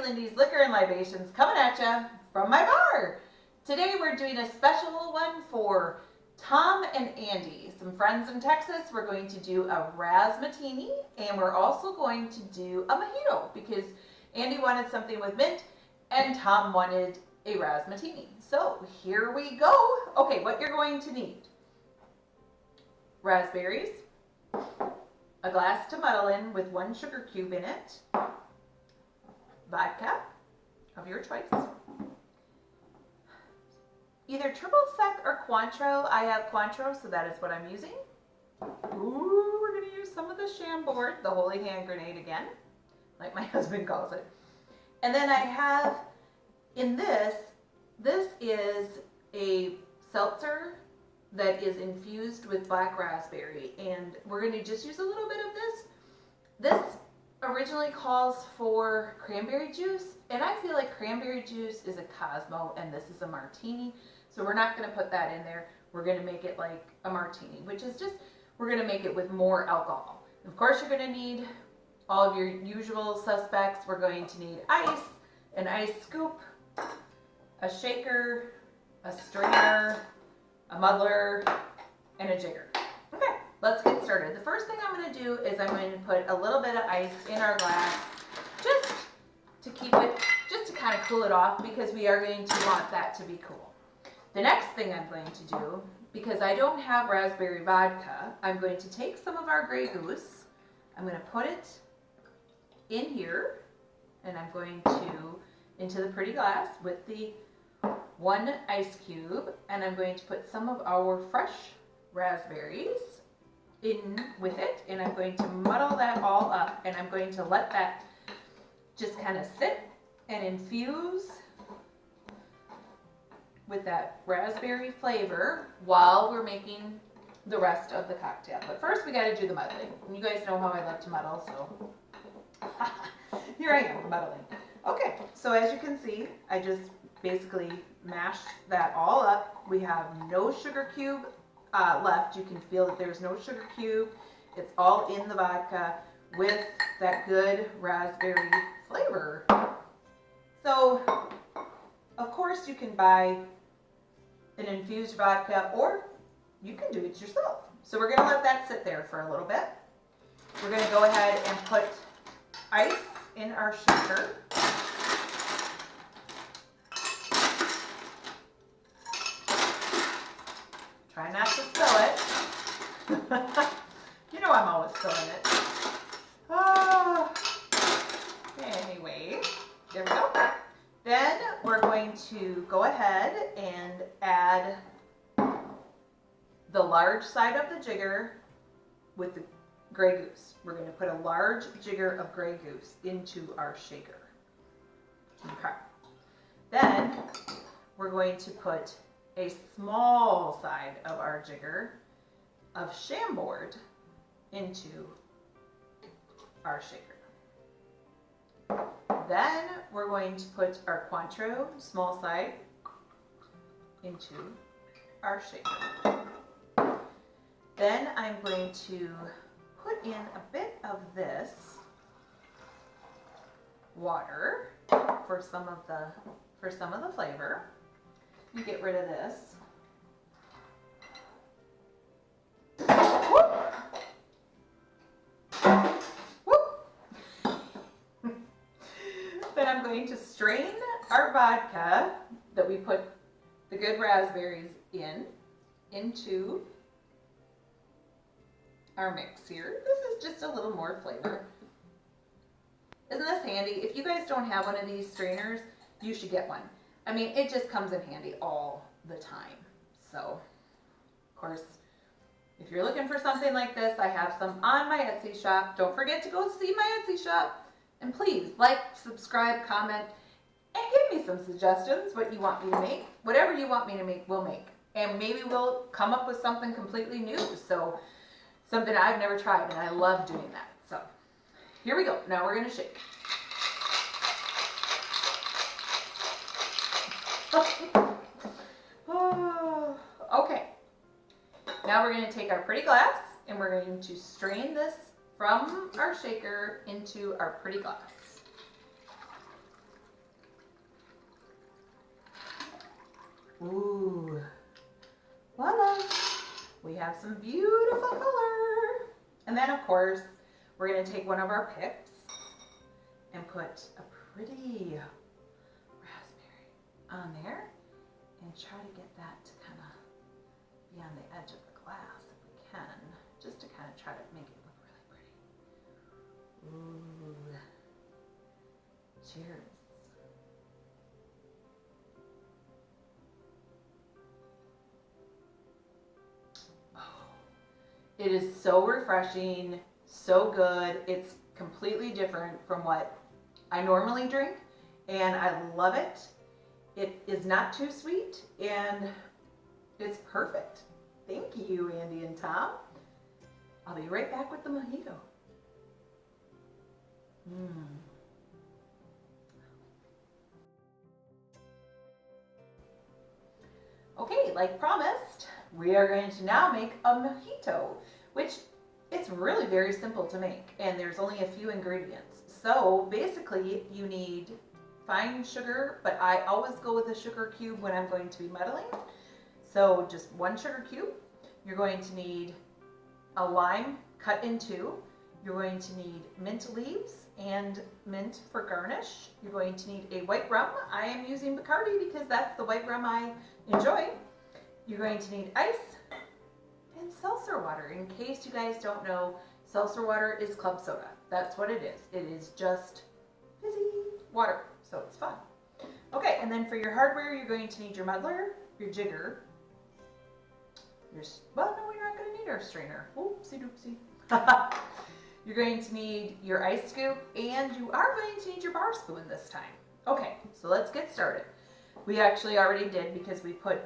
Lindy's Liquor and Libations coming at you from my bar. Today we're doing a special one for Tom and Andy, some friends in Texas. We're going to do a Razzatini, and we're also going to do a Mojito because Andy wanted something with mint and Tom wanted a Razzatini. So here we go. Okay, what you're going to need: raspberries, a glass to muddle in with 1 sugar cube in it, vodka of your choice, either triple sec or Cointreau. I have Cointreau, so that is what I'm using. Ooh, we're going to use some of the Chambord, the holy hand grenade again, like my husband calls it. And then I have in this is a seltzer that is infused with black raspberry, and we're going to just use a little bit of this. This originally calls for cranberry juice, and I feel like cranberry juice is a Cosmo and this is a martini, so we're not going to put that in there. We're going to make it like a martini, which is just, we're going to make it with more alcohol. Of course, you're going to need all of your usual suspects. We're going to need ice, an ice scoop, a shaker, a strainer, a muddler, and a jigger. Okay, let's get started. The first thing I'm going to do is I'm going to put a little bit of ice in our glass just to keep it, just to kind of cool it off, because we are going to want that to be cool. The next thing I'm going to do, because I don't have raspberry vodka, I'm going to take some of our Grey Goose, I'm going to put it in here, and I'm going to, into the pretty glass with the 1 ice cube, and I'm going to put some of our fresh raspberries in with it, and I'm going to muddle that all up, and I'm going to let that just kind of sit and infuse with that raspberry flavor while we're making the rest of the cocktail. But first we got to do the muddling, and you guys know how I love to muddle, so here I am muddling. Okay, so as you can see, I just basically mashed that all up. We have no sugar cube left. You can feel that there's no sugar cube. It's all in the vodka with that good raspberry flavor. So, of course, you can buy an infused vodka, or you can do it yourself. So we're going to let that sit there for a little bit. We're going to go ahead and put ice in our shaker. Try not to spill it. You know I'm always spilling it. Oh. Anyway, there we go. Then we're going to go ahead and add the large side of the jigger with the Grey Goose. We're going to put a large jigger of Grey Goose into our shaker. Okay. Then we're going to put a small side of our jigger of Chambord into our shaker. Then we're going to put our Cointreau small side into our shaker. Then I'm going to put in a bit of this water for some of the flavor. You get rid of this. Whoop. Whoop. Then I'm going to strain our vodka that we put the good raspberries into our mix here. This is just a little more flavor. Isn't this handy? If you guys don't have one of these strainers, you should get one. I mean, it just comes in handy all the time. So, of course, if you're looking for something like this, I have some on my Etsy shop. Don't forget to go see my Etsy shop. And please, like, subscribe, comment, and give me some suggestions, what you want me to make. Whatever you want me to make, we'll make. And maybe we'll come up with something completely new. So, something I've never tried, and I love doing that. So, here we go. Now we're going to shake. Oh, okay. Now we're going to take our pretty glass and we're going to strain this from our shaker into our pretty glass. Ooh, voila. We have some beautiful color. And then of course, we're gonna take one of our picks and put a pretty raspberry on there and try to get that to kind of be on the edge of the glass if we can, just to kind of try to make it look really pretty. Ooh, cheers. It is so refreshing, so good. It's completely different from what I normally drink, and I love it. It is not too sweet, and it's perfect. Thank you, Andy and Tom. I'll be right back with the mojito. Okay, like promised, we are going to now make a mojito, which it's really very simple to make, and there's only a few ingredients. So basically you need fine sugar, but I always go with a sugar cube when I'm going to be muddling. So just one sugar cube. You're going to need a lime cut in two. You're going to need mint leaves and mint for garnish. You're going to need a white rum. I am using Bacardi because that's the white rum I enjoy. You're going to need ice and seltzer water. In case you guys don't know, seltzer water is club soda. That's what it is. It is just fizzy water, so it's fun. Okay, and then for your hardware, you're going to need your muddler, your jigger, well, no, we're not going to need our strainer. Oopsie doopsie. You're going to need your ice scoop, and you are going to need your bar spoon this time. Okay, so let's get started. We actually already did because we put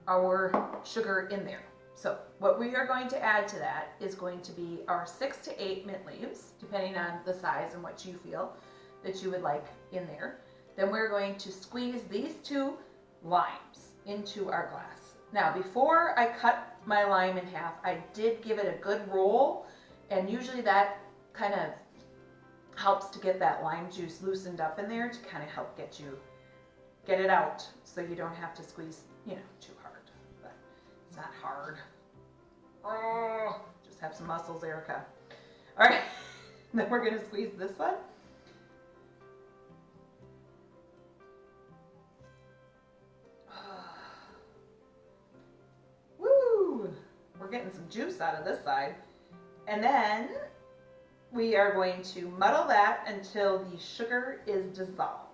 our sugar in there. So what we are going to add to that is going to be our 6 to 8 mint leaves, depending on the size and what you feel that you would like in there. Then we're going to squeeze these 2 limes into our glass. Now, before I cut my lime in half, I did give it a good roll, and usually that kind of helps to get that lime juice loosened up in there to kind of help get it out so you don't have to squeeze, you know, too hard. But it's not hard. Oh, just have some muscles, Erica. All right, then we're going to squeeze this one. We're getting some juice out of this side. And then we are going to muddle that until the sugar is dissolved.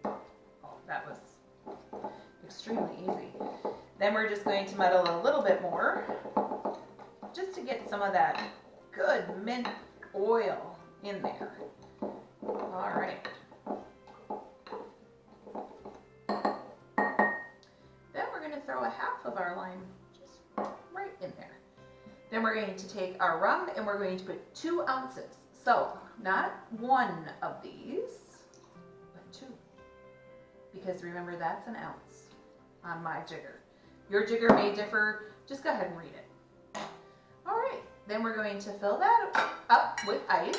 Oh, that was extremely easy. Then we're just going to muddle a little bit more just to get some of that good mint oil in there. All right. Throw a half of our lime just right in there. Then we're going to take our rum and we're going to put 2 ounces. So not 1 of these, but 2. Because remember, that's an ounce on my jigger. Your jigger may differ. Just go ahead and read it. All right. Then we're going to fill that up with ice.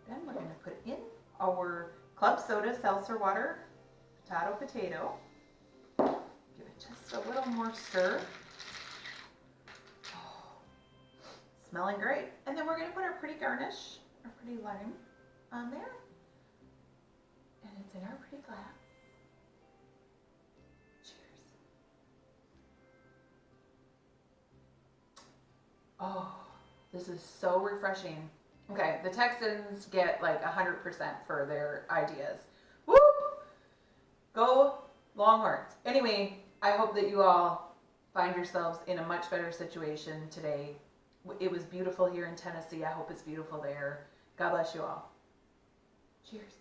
Then we're going to put in our club soda seltzer water, potato. Give it just a little more stir. Oh, smelling great. And then we're going to put our pretty garnish, our pretty lime on there. And it's in our pretty glass. Oh, this is so refreshing. Okay, the Texans get like 100% for their ideas. Whoop! Go Longhorns. Anyway, I hope that you all find yourselves in a much better situation today. It was beautiful here in Tennessee. I hope it's beautiful there. God bless you all. Cheers.